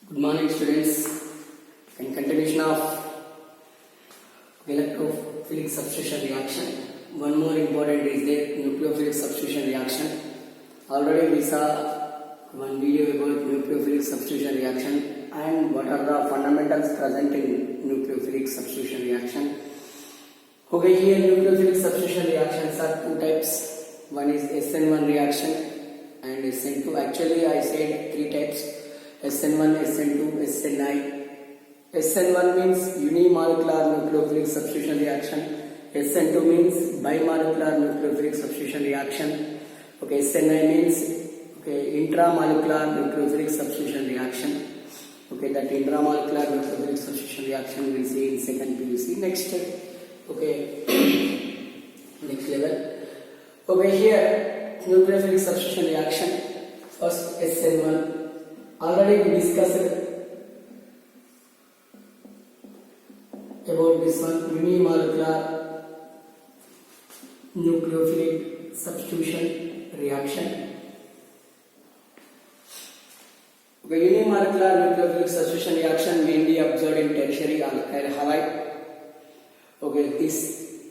Good morning, students. In continuation of electrophilic substitution reaction, one more important is the nucleophilic substitution reaction. Already we saw one video about nucleophilic substitution reaction and what are the fundamentals present in nucleophilic substitution reaction. Okay, here nucleophilic substitution reactions are two types. One is SN1 reaction and SN2. Actually, I said three types: SN1, SN2, SNI. SN1 means unimolecular nucleophilic substitution reaction. SN2 means bimolecular nucleophilic substitution reaction. Okay, SNI means intramolecular nucleophilic substitution reaction. Okay, that intramolecular nucleophilic substitution reaction we see in second PUC. Next, next level. Okay, here nucleophilic substitution reaction. First SN1. Already we discussed about this one, unimolecular nucleophilic substitution reaction. Okay, unimolecular nucleophilic substitution reaction mainly observed in tertiary alkyl halide. Okay, this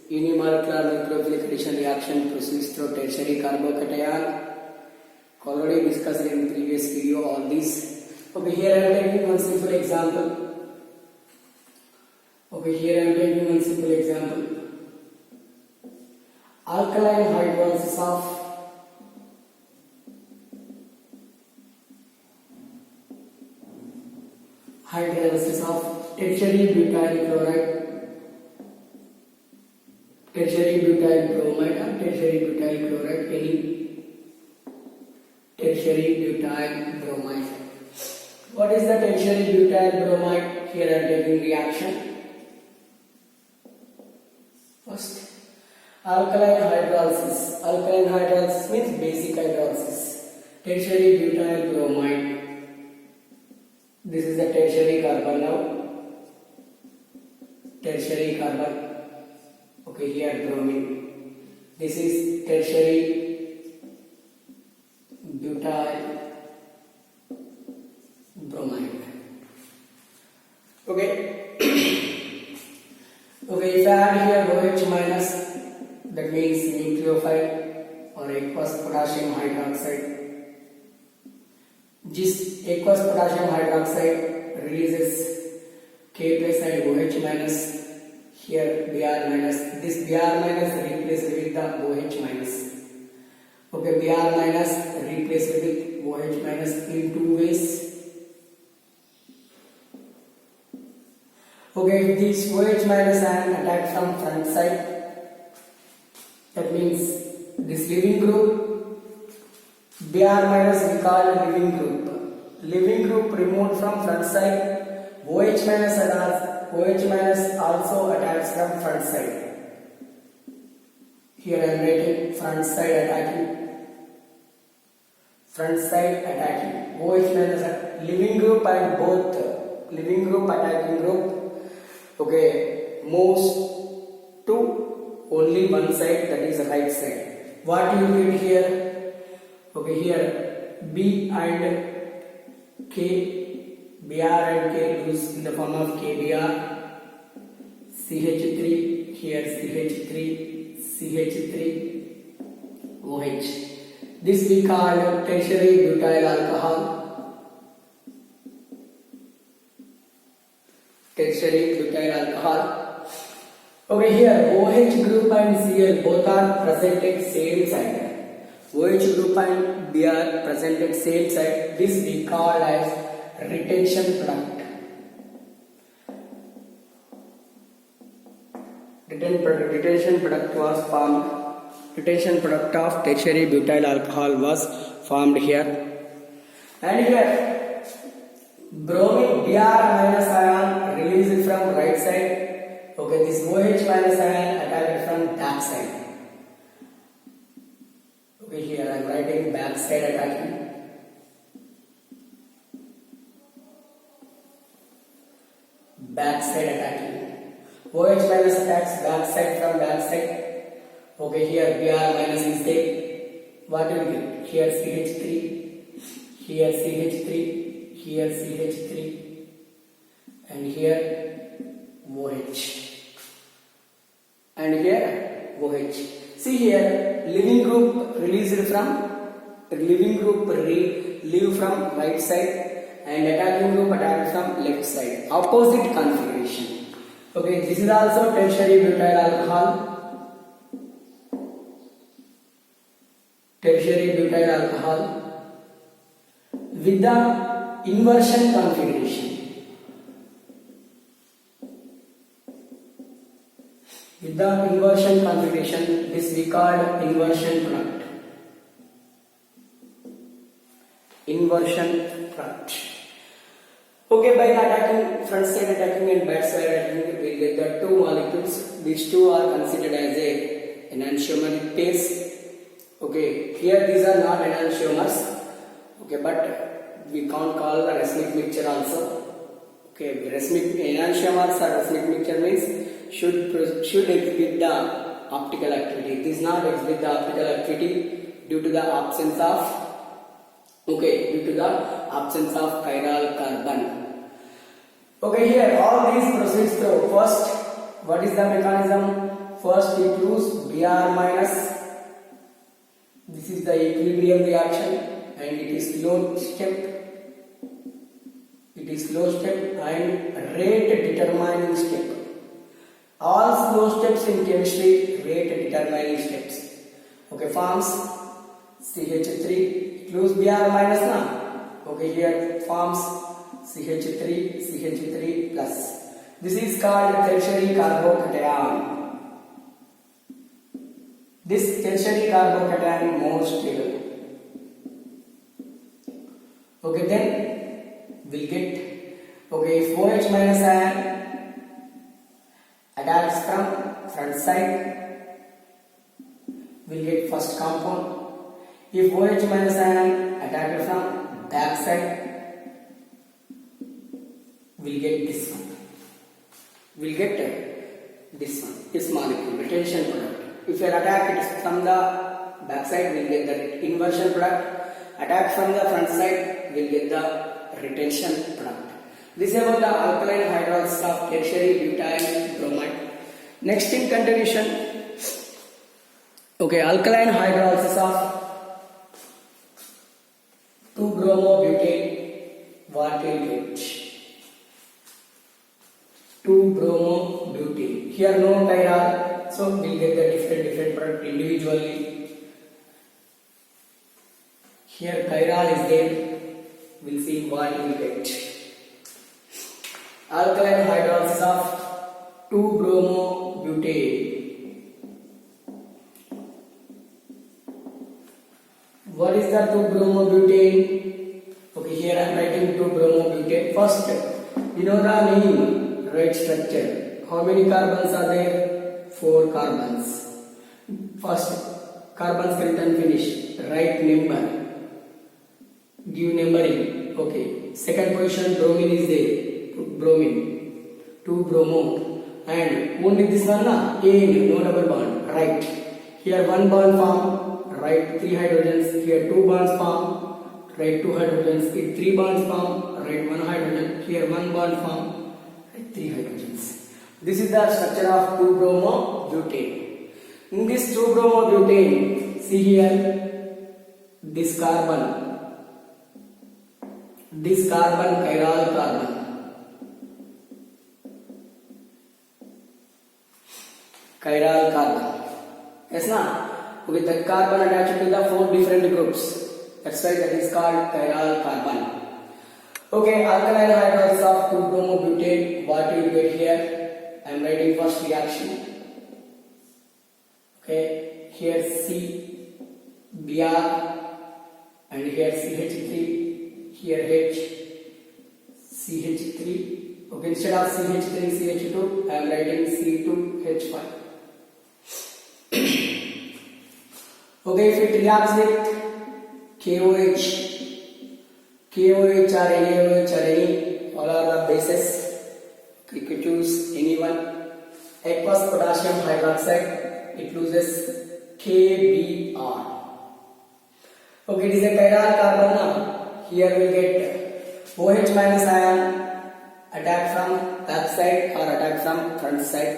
unimolecular nucleophilic addition reaction proceeds through tertiary carbocation. Already discussed in previous video all this. Okay, here I am taking one simple example. Okay, here I am taking one simple example. Alkaline hydrolysis of tertiary butyl chloride, tertiary butyl bromide, and tertiary butyl chloride, any tertiary butyl bromide. What is the tertiary butyl bromide? Here I am taking reaction. First, alkaline hydrolysis. Alkaline hydrolysis means basic hydrolysis. Tertiary butyl bromide. This is the tertiary carbon now. Tertiary carbon. Okay, here bromine. This is tertiary butyl bromide. Okay. Okay, if I add here OH minus, that means nucleophile or aqueous potassium hydroxide. This aqueous potassium hydroxide releases K plus and OH minus. Here Br minus. This Br minus replaced with the OH minus. Okay, Br minus replaced with OH minus in two ways. Okay, this OH minus ion attacked from front side. That means this leaving group, Br minus we call leaving group. Leaving group removed from front side. OH minus also attacks from front side. Here I am writing front side attacking. Front side attacking. OH minus leaving group and both leaving group attacking group. Okay, moves to only one side, that is the right side. What you get here? Okay, here B and K, Br and K used in the form of KBr, CH3, here CH3, CH3, OH. This we call tertiary butyl alcohol. Tertiary butyl alcohol. Okay, here OH group and Cl both are present at same side. OH group and Br present at same side. This we call as retention product. Retention product was formed. Retention product of tertiary butyl alcohol was formed here. And here bromine Br minus ion released from right side. Okay, this OH minus ion attacked from back side. Okay, here I am writing back side attacking. Back side attacking. OH minus attacks back side from back side. Okay, here Br minus is there. What will we get? Here CH3, here CH3, here CH3 and here OH and here OH. See here, leaving group leave from right side and attacking group attack from left side. Opposite configuration. Okay, this is also tertiary butyl alcohol. Tertiary butyl alcohol with the inversion configuration. With the inversion configuration, this we called inversion product. Inversion product. Okay, by attacking front side attacking and back side attacking, we get the two molecules. These two are considered as a enantiomeric pairs. Okay, here these are not enantiomers. Okay, but we can't call the racemic mixture also. Okay, racemic enantiomers or racemic mixture means should exhibit the optical activity. It is not exhibit the optical activity due to the absence of chiral carbon. Okay, here all these proceeds through. First, what is the mechanism? First, it use Br minus. This is the equilibrium reaction and it is slow step. It is slow step and rate determining step. All slow steps in chemistry rate determining steps. Okay, forms CH3. It use Br minus now. Okay, here forms CH3 plus. This is called tertiary carbocation. This tertiary carbocation more stable. Okay, then we'll get if OH minus ion attacks from front side, we'll get first compound. If OH minus ion attacked from back side, we'll get this one. We'll get this one, this molecule, retention product. If you attack it from the back side, we'll get the inversion product. Attack from the front side, we'll get the retention product. This is about the alkaline hydrolysis of tertiary butyl bromide. Next in continuation, alkaline hydrolysis of 2-bromobutane. What will get? 2-bromobutane. Here no chiral, so we'll get the different product individually. Here chiral is there. We'll see what we'll get. Alkaline hydrolysis of 2-bromobutane. What is the 2-bromobutane? Okay, here I am writing 2-bromobutane. First, you know the name, right structure. How many carbons are there? 4 carbons. First, carbon skeleton finish. Write number. Give numbering. Okay. Second position, bromine is there. Bromine. 2-bromo. And only this one, AN, no double bond. Right. Here 1 bond form. Write 3 hydrogens. Here 2 bonds form. Write 2 hydrogens. Here 3 bonds form. Write 1 hydrogen. Here 1 bond form. Write 3 hydrogens. This is the structure of 2-bromobutane. In this 2-bromobutane, see here this carbon chiral carbon. Chiral carbon. Yes, na? With that carbon attached to the 4 different groups. That's why that is called chiral carbon. Okay, alkaline hydrolysis of 2-bromobutane. What you get here? I am writing first reaction. Okay, here C, Br, and here CH3, here H, CH3. Okay, instead of CH3, CH2, I am writing C2H5. Okay, if it reacts with KOH or NaOH or any, all are the bases. You could choose any one. Aqueous potassium hydroxide, it loses KBr. Okay, it is a chiral carbon now. Here we get OH minus ion attack from back side or attack from front side.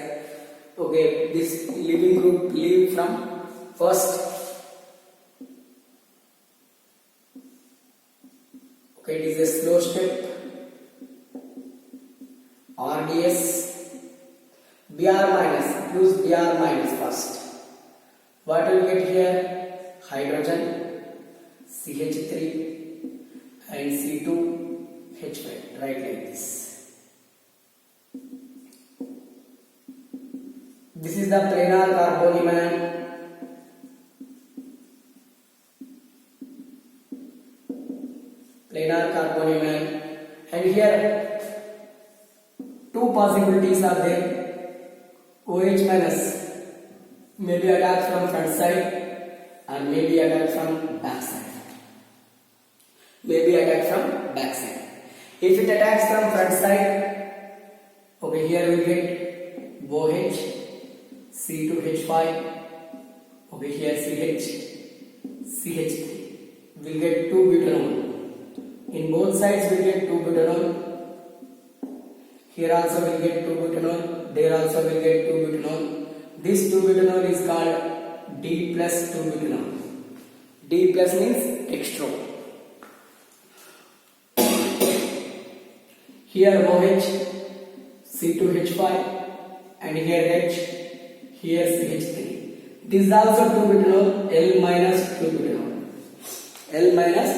Okay, this leaving group leave from first. Okay, it is a slow step. RDS, Br minus, use Br minus first. What will get here? Hydrogen, CH3 and C2H5, right like this. This is the planar carbonyl. Planar carbonyl, and here two possibilities are there. OH minus may be attacked from front side or may be attacked from back side. May be attacked from back side. If it attacks from front side, okay, here we get OH, C2H5, okay, here CH3. We'll get 2 butanol. In both sides we get 2 butanol. Here also we get 2 butanol. There also we get 2 butanol. This 2 butanol is called D plus 2 butanol. D plus means extra. Here OH, C2H5 and here H, here CH3. This is also 2 butanol, L minus 2 butanol. L minus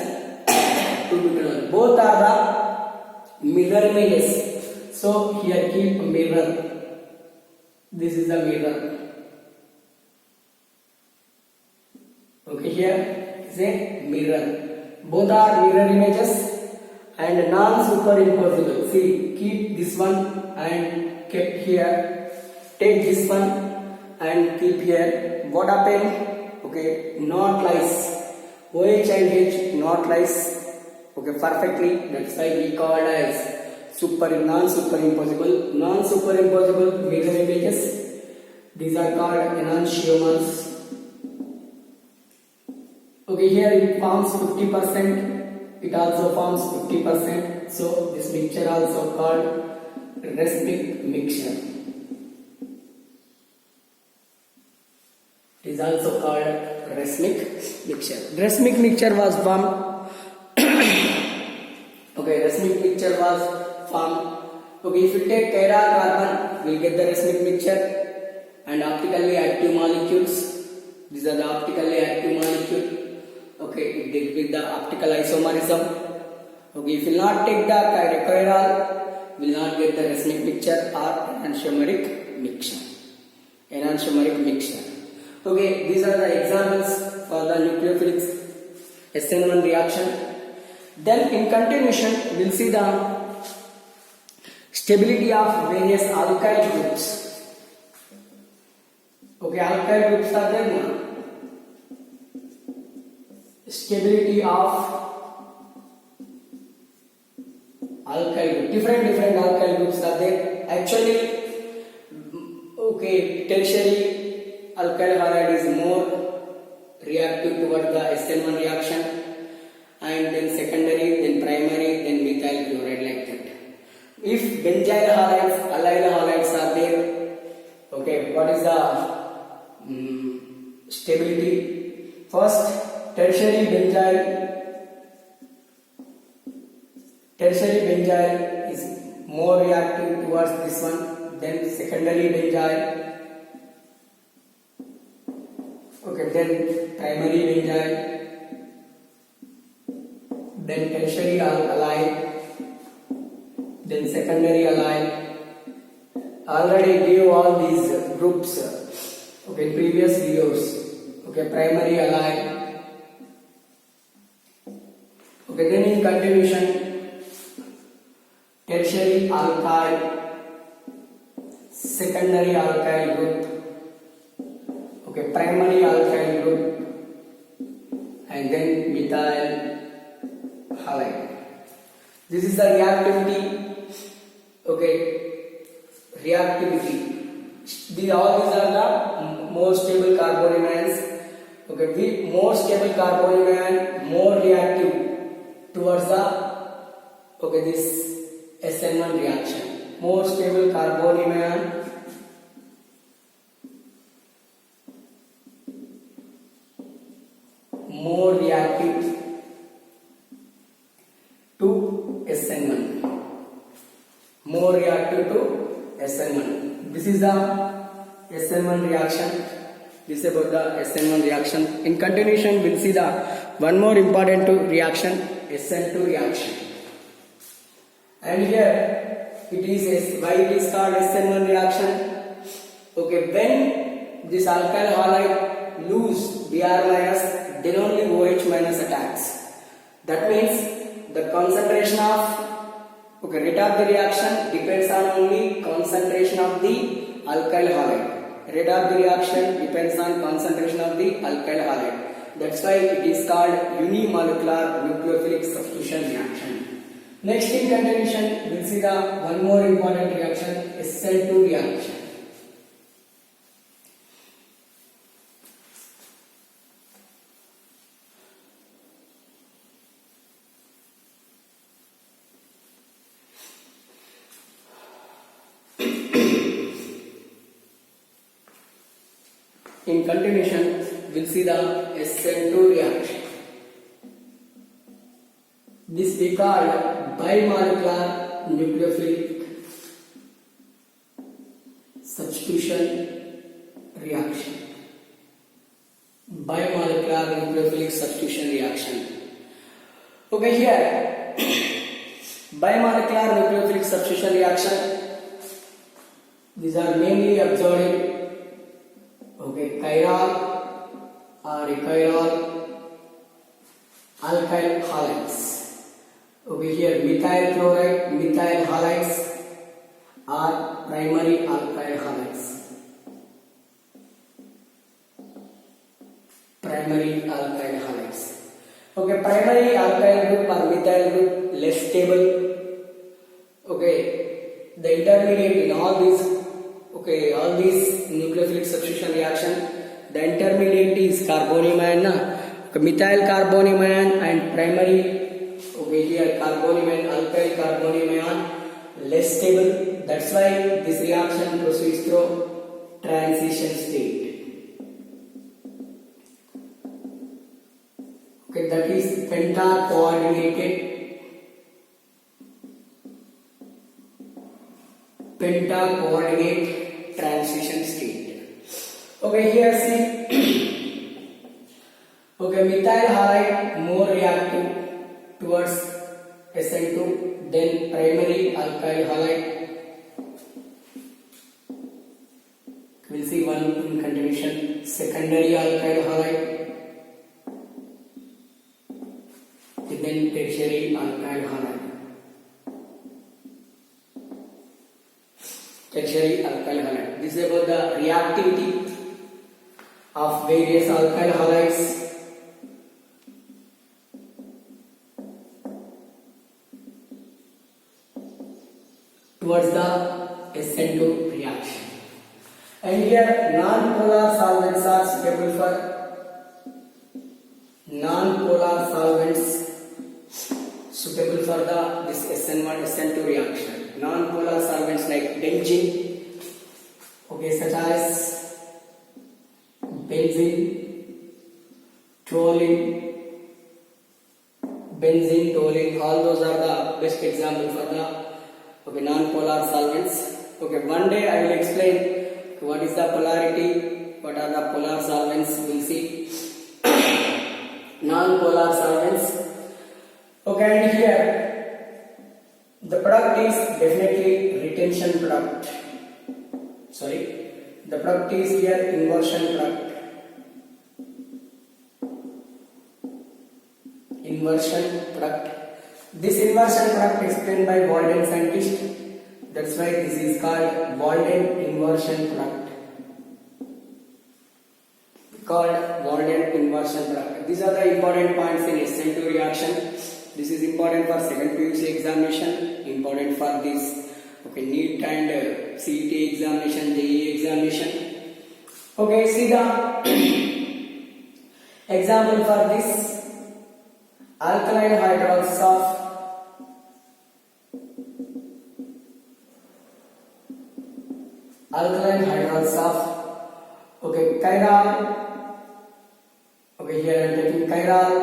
2 butanol. Both are the mirror images. So here keep mirror. This is the mirror. Okay, here is a mirror. Both are mirror images and non-superimposable. See, keep this one and keep here. Take this one and keep here. What happened? Okay, not lies. OH and H not lies. Okay, perfectly. That's why we call as non-superimposable. Non-superimposable mirror images. These are called enantiomers. Okay, here it forms 50%. It also forms 50%. So this mixture also called racemic mixture. It is also called racemic mixture. Racemic mixture was formed. Okay, racemic mixture was formed. Okay, if you take chiral carbon, we will get the racemic mixture and optically active molecules. These are the optically active molecules. Okay, it with the optical isomerism. Okay, if you will not take the chiral, will not get the racemic mixture or enantiomeric mixture. Enantiomeric mixture. Okay, these are the examples for the nucleophilic SN1 reaction. Then in continuation, we will see the stability of various alkyl groups. Okay, alkyl groups are there now. Stability of alkyl group. Different alkyl groups are there. Actually, okay, tertiary alkyl halide is more reactive towards the SN1 reaction, and then secondary, then primary, then methyl chloride, like that. If benzyl halides, allyl halides are there, okay, what is the stability? First, tertiary benzyl is more reactive towards this one, then secondary benzyl, okay, then primary benzyl, then tertiary allyl, then secondary allyl. Already gave all these groups, okay, in previous videos. Okay, primary allyl. Okay, then in continuation, tertiary alkyl, secondary alkyl group, okay, primary alkyl group, and then methyl halide. This is the reactivity. Okay, reactivity. All these are the more stable carbonyls. Okay, more stable carbonyl, more reactive towards the Okay, this SN1 reaction. More stable carbonium ion. More reactive to SN1. More reactive to SN1. This is the SN1 reaction. This is about the SN1 reaction. In continuation, we'll see the one more important reaction, SN2 reaction. And here it is why it is called SN1 reaction. Okay, when this alkyl halide lose Br minus, then only OH minus attacks. That means the concentration of rate of the reaction depends on only concentration of the alkyl halide. Rate of the reaction depends on concentration of the alkyl halide. That's why it is called unimolecular nucleophilic substitution reaction. Next in continuation, we'll see the one more important reaction, SN2 reaction. In continuation, we'll see the SN2 reaction. This we call bimolecular nucleophilic substitution reaction. Bimolecular nucleophilic substitution reaction. Okay, here bimolecular nucleophilic substitution reaction. These are mainly observed in chiral or achiral alkyl halides. Over here, methyl chloride, methyl halides are primary alkyl halides. Primary alkyl halides. Okay, primary alkyl group or methyl group less stable. Okay, the intermediate in all these nucleophilic substitution reaction, the intermediate is carbonium ion, methyl carbonium ion and primary here carbonium ion, alkyl carbonium ion less stable. That's why this reaction proceeds through transition state. Okay, that is penta-coordinate transition state. Okay, here see. Okay, methyl halide more reactive towards SN2 than primary alkyl halide. We'll see one in continuation. Secondary alkyl halide, then tertiary alkyl halide. Tertiary alkyl halide. This is about the reactivity of various alkyl halides. Towards the SN2 reaction. And here non-polar solvents are suitable for this SN1 SN2 reaction. Non-polar solvents like benzene, such as benzene, toluene, all those are the best example for the non-polar solvents. Okay, one day I will explain what is the polarity, what are the polar solvents, we'll see. Non-polar solvents. Okay, and here the product is definitely retention product. The product is here inversion product. This inversion product explained by Walden scientist. That's why this is called Walden inversion product. These are the important points in SN2 reaction. This is important for second PUC examination, important for this NEET and CET examination, JEE examination. Okay, see the example for this alkaline hydroxide of alkaline hydrols of chiral. Here I am taking chiral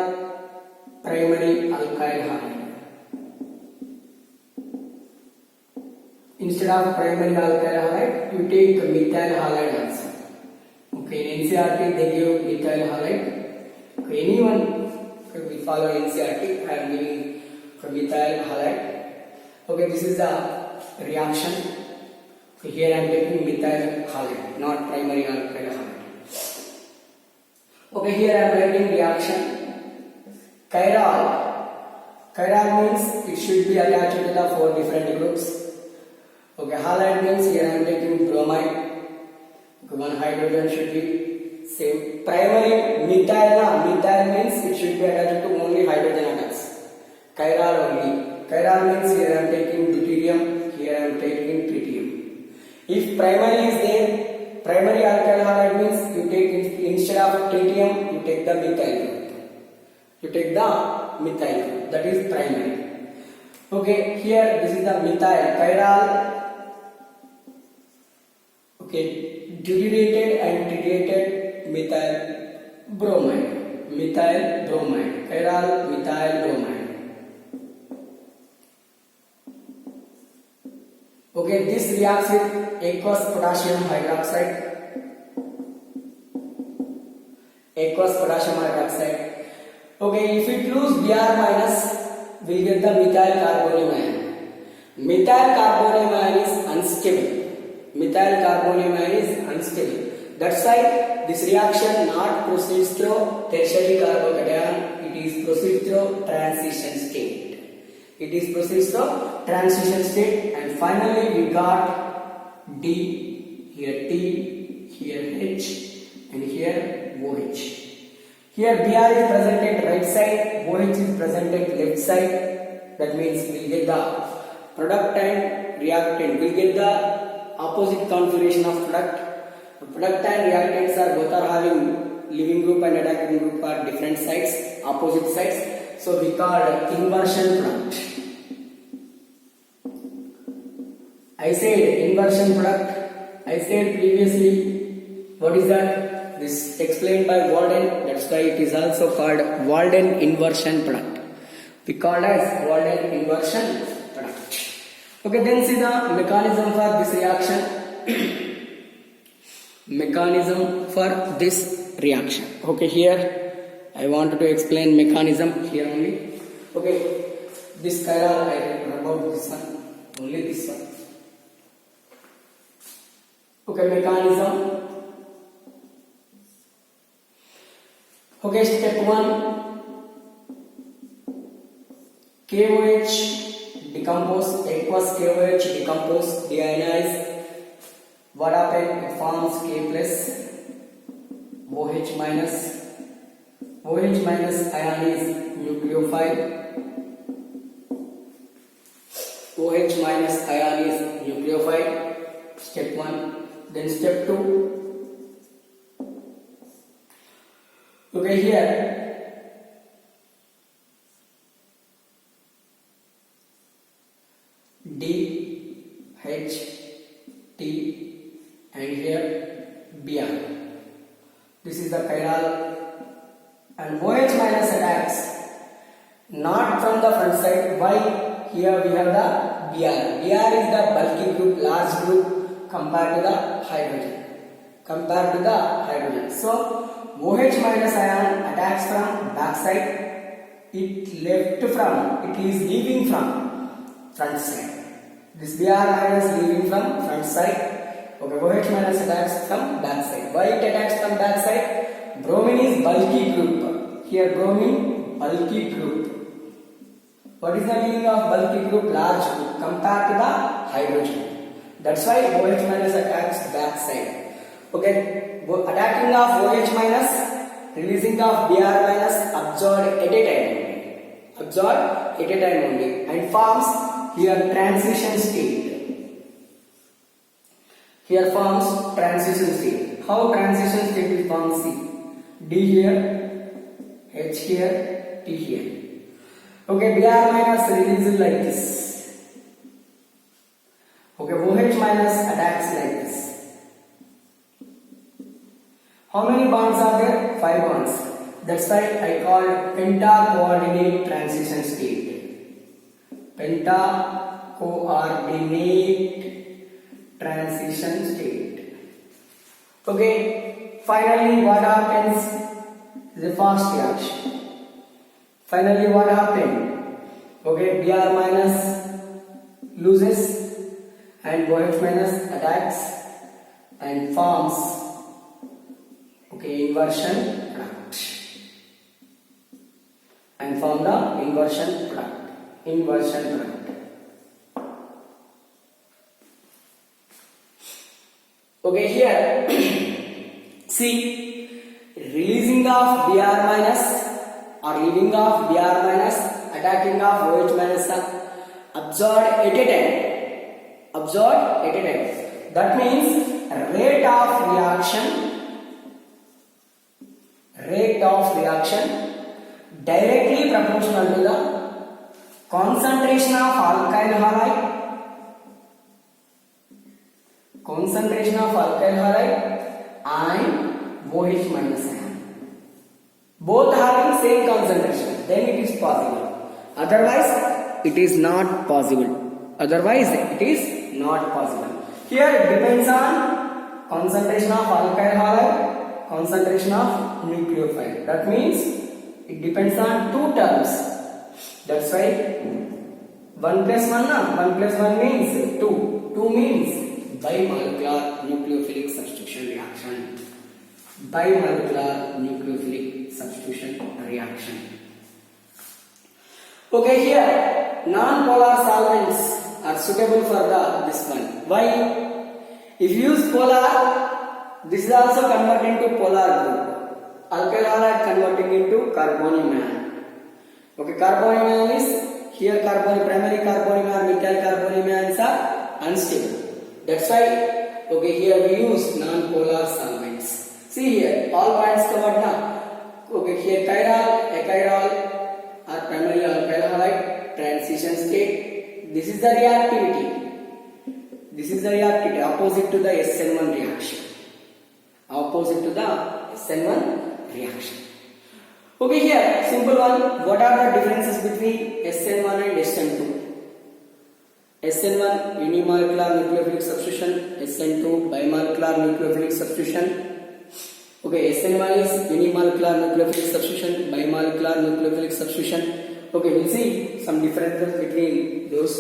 primary alkyl halide. Instead of primary alkyl halide, you take methyl halide also. In NCERT they give methyl halide. Anyone will follow NCERT. I am giving methyl halide. This is the reaction. Here I am taking methyl halide, not primary alkyl halide. Here I am writing reaction. Chiral. Chiral means it should be attached to the 4 different groups. Halide means here I am taking bromide. One hydrogen should be same. Primary methyl means it should be attached to only hydrogen atoms. Chiral only. Chiral means here I am taking deuterium, here I am taking tritium. If primary is there, primary alkyl halide means you take instead of tritium, you take the methyl group. You take the methyl group, that is primary. Here this is the methyl chiral. Deuterated and tritiated methyl bromide. Methyl bromide. Chiral methyl bromide. This reacts with aqueous potassium hydroxide. Aqueous potassium hydroxide. If it lose Br minus, we get the methyl carbonium ion. Methyl carbonium ion is unstable. Methyl carbonium ion is unstable. That's why this reaction not proceeds through tertiary carbocation. It is proceeds through transition state. It is proceeds through transition state, and finally we got D, here T, here H, and here OH. Here Br is presented right side, OH is presented left side. That means we will get the product and reactant. We will get the opposite configuration of product. The product and reactants are both are having leaving group and attacking group are different sides, opposite sides. So we call inversion product. I said inversion product. I said previously, what is that? This explained by Walden. That's why it is also called Walden inversion product. We call as Walden inversion product. Then see the mechanism for this reaction. Mechanism for this reaction. Here I wanted to explain mechanism here only. This chiral I read about this one, only this one. Mechanism. Step 1. KOH decompose, aqueous KOH decompose, deionize. What happens? It forms K plus OH minus. OH minus ion is nucleophile. OH minus ion is nucleophile. Step 1. Then step 2. Here D, H, T, and here Br. This is the chiral, and OH minus attacks not from the front side. Why? Here we have the Br. Br is the bulky group, large group compared to the hydrogen. So OH minus ion attacks from back side. It is leaving from front side. This Br minus leaving from front side. OH minus attacks from back side. Why it attacks from back side? Bromine is bulky group. Here bromine bulky group. What is the meaning of bulky group? Large group compared to the hydrogen. That's why OH minus attacks back side. Attacking of OH minus, releasing of Br minus, absorbed at a time only, and forms here transition state. Here forms transition state. How transition state is formed? See, D here, H here, T here. Br minus releases like this. How many bonds are there? 5 bonds. That's why I called penta-coordinate transition state. Penta-coordinate transition state. Okay. Finally, what happens? The fast reaction. Finally, what happened? Okay, Br minus loses and OH minus attacks and forms inversion product and form the inversion product. Okay, here see, releasing of Br minus or leaving of Br minus, attacking of OH minus are absorbed at a time. That means rate of reaction directly proportional to the concentration of alkyl halide and OH minus ion. Both having same concentration, then it is possible. Otherwise, it is not possible. Here it depends on concentration of alkyl halide, concentration of nucleophile. That means it depends on two terms. That's why 1 plus 1 means 2. 2 means bimolecular nucleophilic substitution reaction. Okay, here non-polar solvents are suitable for this one. Why? If you use polar, this is also converting to polar group. Alkyl halide converting into carbonyl ion. Okay, carbonyl ion is here primary carbonyl ion, methyl carbonyl ions are unstable. That's why here we use non-polar solvents. See here, all bonds covered now. Okay, here chiral, achiral are primary alkyl halide transition state. This is the reactivity. Opposite to the SN1 reaction. Okay, here simple one. What are the differences between SN1 and SN2? SN1 unimolecular nucleophilic substitution, SN2 bimolecular nucleophilic substitution. Okay, SN1 is unimolecular nucleophilic substitution, bimolecular nucleophilic substitution. Okay, we'll see some differences between those.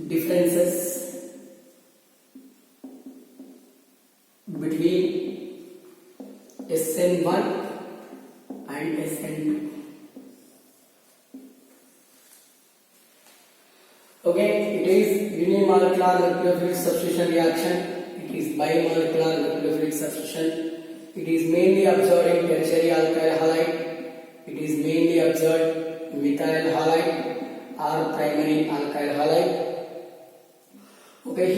Differences between SN1 and SN2. Okay, it is unimolecular nucleophilic substitution reaction. It is bimolecular nucleophilic substitution. It is mainly observed in tertiary alkyl halide. It is mainly observed methyl halide or primary alkyl halide. Okay,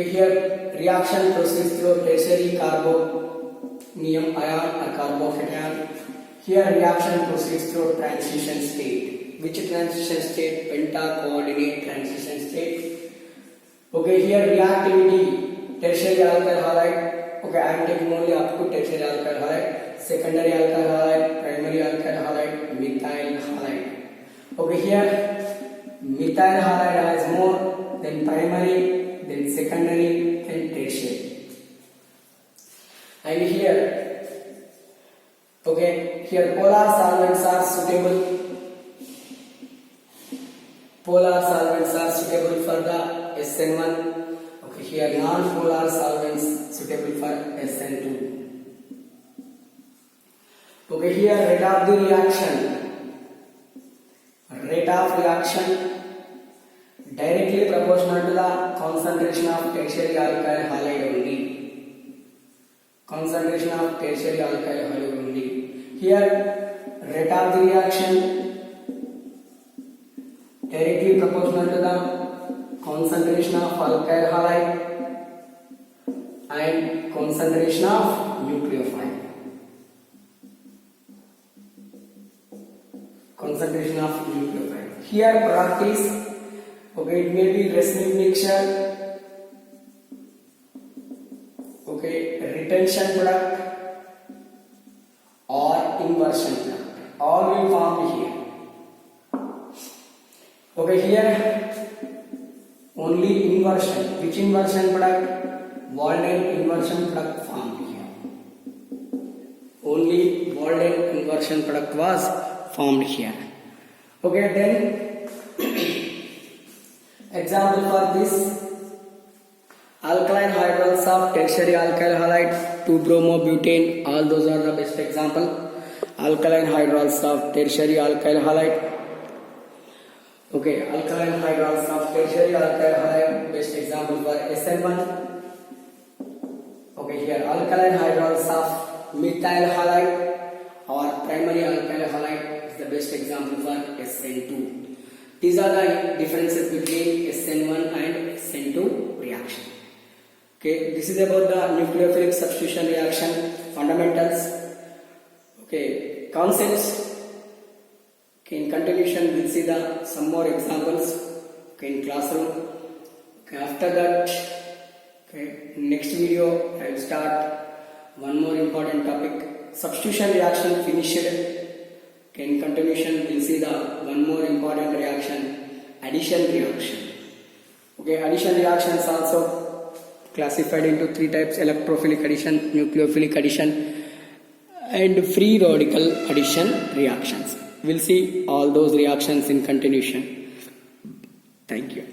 here reaction proceeds through tertiary carbonium ion or carbocation. Here reaction proceeds through transition state. Which transition state? Penta-coordinate transition state. Okay, here reactivity tertiary alkyl halide. Okay, I am taking only up to tertiary alkyl halide. Secondary alkyl halide, primary alkyl halide, methyl halide. Okay, here methyl halide has more, then primary, then secondary, then tertiary. And here polar solvents are suitable. Polar solvents are suitable for the SN1. Okay, here non-polar solvents suitable for SN2. Okay, here rate of reaction directly proportional to the concentration of tertiary alkyl halide only. Concentration of tertiary alkyl halide only. Here, rate of the reaction directly proportional to the concentration of alkyl halide and concentration of nucleophile. Concentration of nucleophile. Here, product is okay. It may be racemic mixture. Okay, retention product or inversion product. All will form here. Okay, here only inversion. Which inversion product? Walden inversion product formed here. Only Walden inversion product was formed here. Okay, then example for this: alkaline hydrols of tertiary alkyl halide, 2-bromobutane. All those are the best example. Alkaline hydrols of tertiary alkyl halide. Okay, alkaline hydrols of tertiary alkyl halide, best example for SN1. Okay, here alkaline hydrols of methyl halide or primary alkyl halide is the best example for SN2. These are the differences between SN1 and SN2 reaction. Okay, this is about the nucleophilic substitution reaction fundamentals. Okay, concepts. Okay, in continuation we'll see some more examples. Okay, in classroom. Okay, after that, okay, next video I will start one more important topic. Substitution reaction finished. Okay, in continuation we'll see one more important reaction, addition reaction. Okay, addition reactions also classified into 3 types: electrophilic addition, nucleophilic addition and free radical addition reactions. We'll see all those reactions in continuation. Thank you.